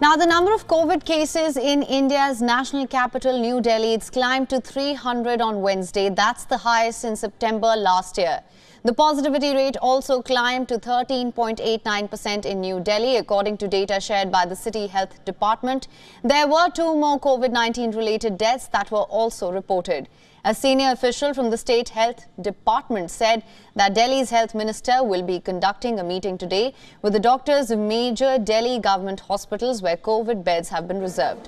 Now, the number of COVID cases in India's national capital, New Delhi, it's climbed to 300 on Wednesday. That's the highest since September last year. The positivity rate also climbed to 13.89% in New Delhi, according to data shared by the City Health Department. There were 2 more COVID-19 related deaths that were also reported. A senior official from the State Health Department said that Delhi's health minister will be conducting a meeting today with the doctors of major Delhi government hospitals where COVID beds have been reserved.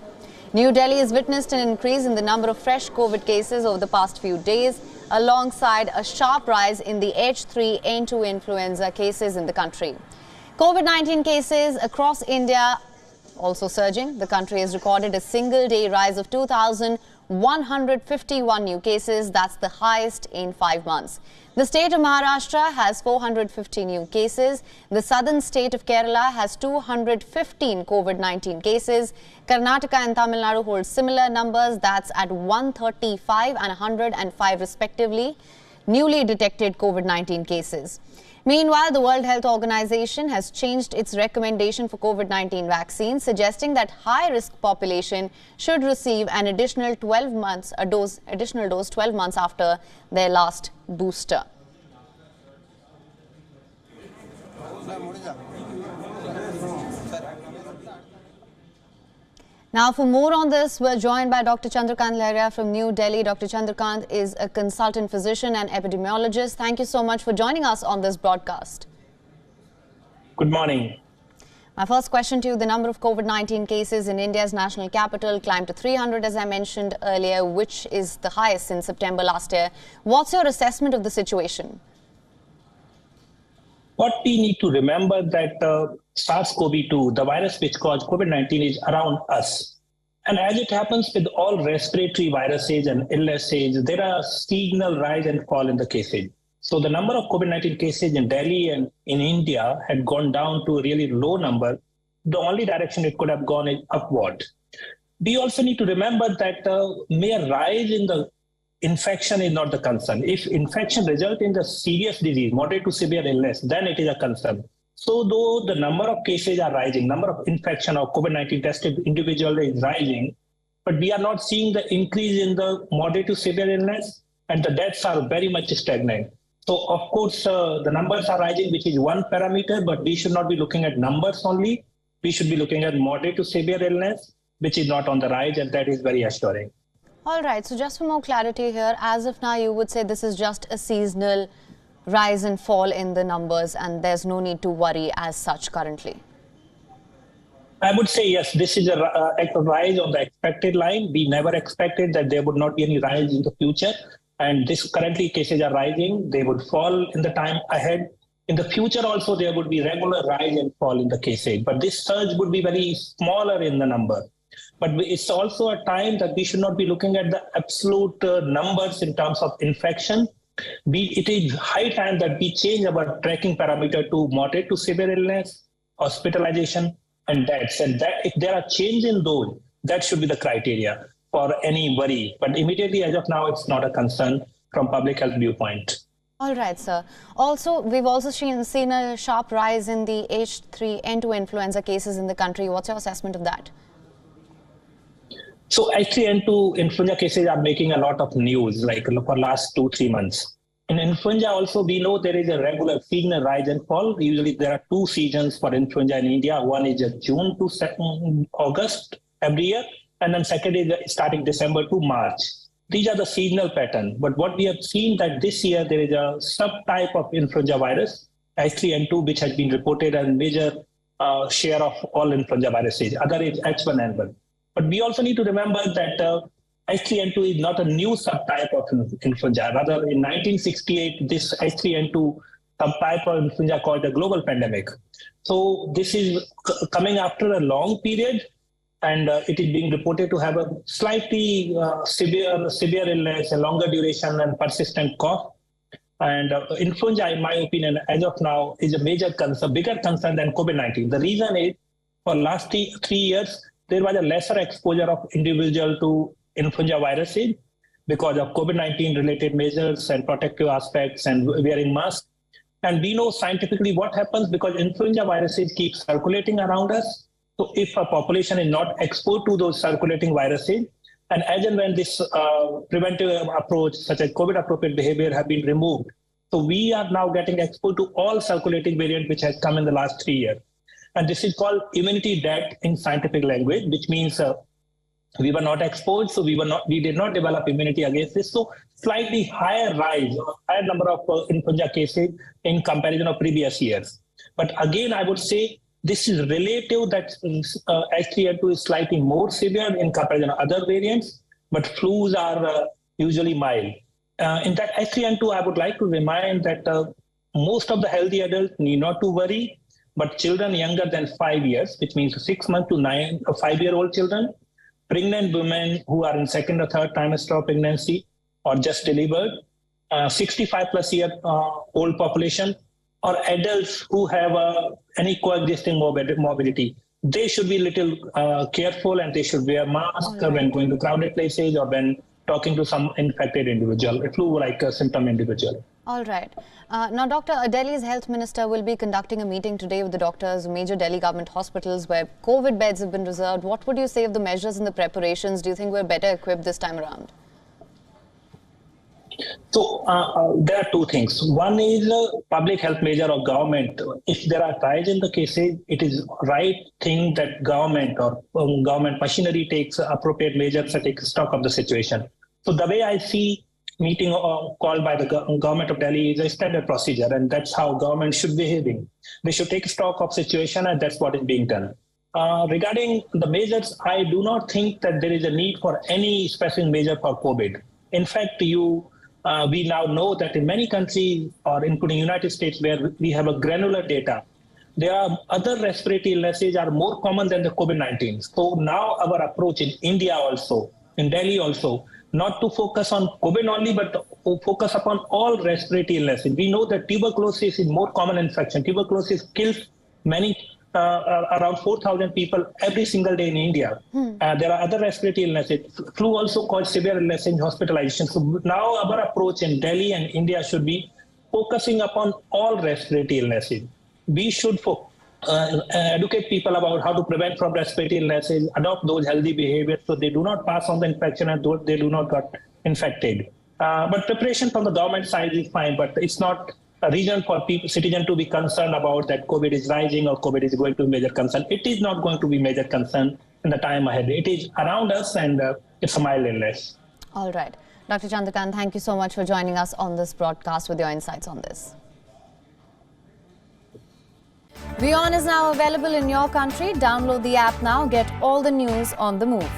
New Delhi has witnessed an increase in the number of fresh COVID cases over the past few days, alongside a sharp rise in the H3N2 influenza cases in the country. COVID-19 cases across India also surging. The country has recorded a single-day rise of 2,151 new cases. That's the highest in 5 months. The state of Maharashtra has 450 new cases. The southern state of Kerala has 215 COVID-19 cases. Karnataka and Tamil Nadu hold similar numbers. That's at 135 and 105 respectively, newly detected COVID-19 cases. Meanwhile, the World Health Organization has changed its recommendation for COVID-19 vaccines, suggesting that high-risk population should receive an additional 12 months after their last booster. Now, for more on this, we're joined by Dr. Chandrakant Lahiriya from New Delhi. Dr. Chandrakant is a consultant physician and epidemiologist. Thank you so much for joining us on this broadcast. Good morning. My first question to you, the number of COVID-19 cases in India's national capital climbed to 300, as I mentioned earlier, which is the highest since September last year. What's your assessment of the situation? What we need to remember that SARS-CoV-2, the virus which caused COVID-19, is around us. And as it happens with all respiratory viruses and illnesses, there are seasonal rise and fall in the cases. So the number of COVID-19 cases in Delhi and in India had gone down to a really low number. The only direction it could have gone is upward. We also need to remember that mere rise in the infection is not the concern. If infection results in the serious disease, moderate to severe illness, then it is a concern. So though the number of cases are rising, number of infection of COVID-19 tested individuals is rising, but we are not seeing the increase in the moderate to severe illness, and the deaths are very much stagnant. So of course, the numbers are rising, which is one parameter, but we should not be looking at numbers only. We should be looking at moderate to severe illness, which is not on the rise, and that is very assuring. All right, so just for more clarity here, as of now, you would say this is just a seasonal rise and fall in the numbers and there's no need to worry as such currently? I would say yes, this is a rise on the expected line. We never expected that there would not be any rise in the future. And this currently cases are rising. They would fall in the time ahead. In the future also, there would be regular rise and fall in the cases. But this surge would be very smaller in the number. But it's also a time that we should not be looking at the absolute numbers in terms of infection. It is high time that we change our tracking parameter to moderate to severe illness, hospitalization, and deaths. And that if there are changes in those, that should be the criteria for any worry. But immediately, as of now, it's not a concern from public health viewpoint. All right, sir. Also, we've also seen a sharp rise in the H3N2 influenza cases in the country. What's your assessment of that? So H3N2 influenza cases are making a lot of news, like for last 2-3 months. In influenza also, we know there is a regular seasonal rise and fall. Usually there are 2 seasons for influenza in India. One is June to August every year, and then second is starting December to March. These are the seasonal pattern. But what we have seen that this year there is a subtype of influenza virus, H3N2, which has been reported as major share of all influenza viruses. Other is H1N1. But we also need to remember that H3N2 is not a new subtype of influenza. Rather, in 1968, this H3N2 subtype of influenza called the global pandemic. So this is coming after a long period, and it is being reported to have a slightly severe illness, a longer duration, and persistent cough. And influenza, in my opinion, as of now, is a major concern, bigger concern than COVID-19. The reason is, for last 3 years, there was a lesser exposure of individual to influenza viruses because of COVID-19 related measures and protective aspects and wearing masks. And we know scientifically what happens because influenza viruses keep circulating around us. So if a population is not exposed to those circulating viruses, and as and when this preventive approach, such as COVID-appropriate behavior, have been removed, so we are now getting exposed to all circulating variant which has come in the last 3 years. And this is called immunity debt in scientific language, which means we were not exposed, so we did not develop immunity against this. So slightly higher rise, higher number of influenza cases in comparison of previous years. But again, I would say this is relative that H3N2 is slightly more severe in comparison to other variants, but flus are usually mild. In that H3N2, I would like to remind that most of the healthy adults need not to worry, but children younger than 5 years, which means 6 months to 5-year-old children, pregnant women who are in second or third trimester of pregnancy or just delivered, 65 plus year old population, or adults who have any coexisting morbidity, they should be little careful and they should wear masks when going to crowded places or when talking to some infected individual, a flu-like symptom individual. All right. Now, Dr. Delhi's health minister will be conducting a meeting today with the doctors of major Delhi government hospitals where COVID beds have been reserved. What would you say of the measures and the preparations? Do you think we're better equipped this time around? So there are two things. One is public health measure of government. If there are rise in the cases, it is right thing that government or government machinery takes appropriate measures to take stock of the situation. So the way I see meeting called by the government of Delhi is a standard procedure, and that's how government should be behaving. They should take stock of situation, and that's what is being done. Regarding the measures, I do not think that there is a need for any specific measure for COVID. In fact, we now know that in many countries, or including United States, where we have a granular data, there are other respiratory illnesses are more common than the COVID-19. So now our approach in India also, in Delhi also, not to focus on COVID only, but to focus upon all respiratory illnesses. We know that tuberculosis is more common infection. Tuberculosis kills many, around 4,000 people every single day in India. There are other respiratory illnesses. Flu also causes severe illness in hospitalization. So now our approach in Delhi and India should be focusing upon all respiratory illnesses. We should educate people about how to prevent from respiratory illnesses, adopt those healthy behaviors so they do not pass on the infection and they do not get infected. But preparation from the government side is fine, but it's not a reason for citizens to be concerned about that COVID is rising or COVID is going to be major concern. It is not going to be major concern in the time ahead. It is around us and it's a mild illness. All right. Dr. Chandrakant, thank you so much for joining us on this broadcast with your insights on this. WION is now available in your country. Download the app now. Get all the news on the move.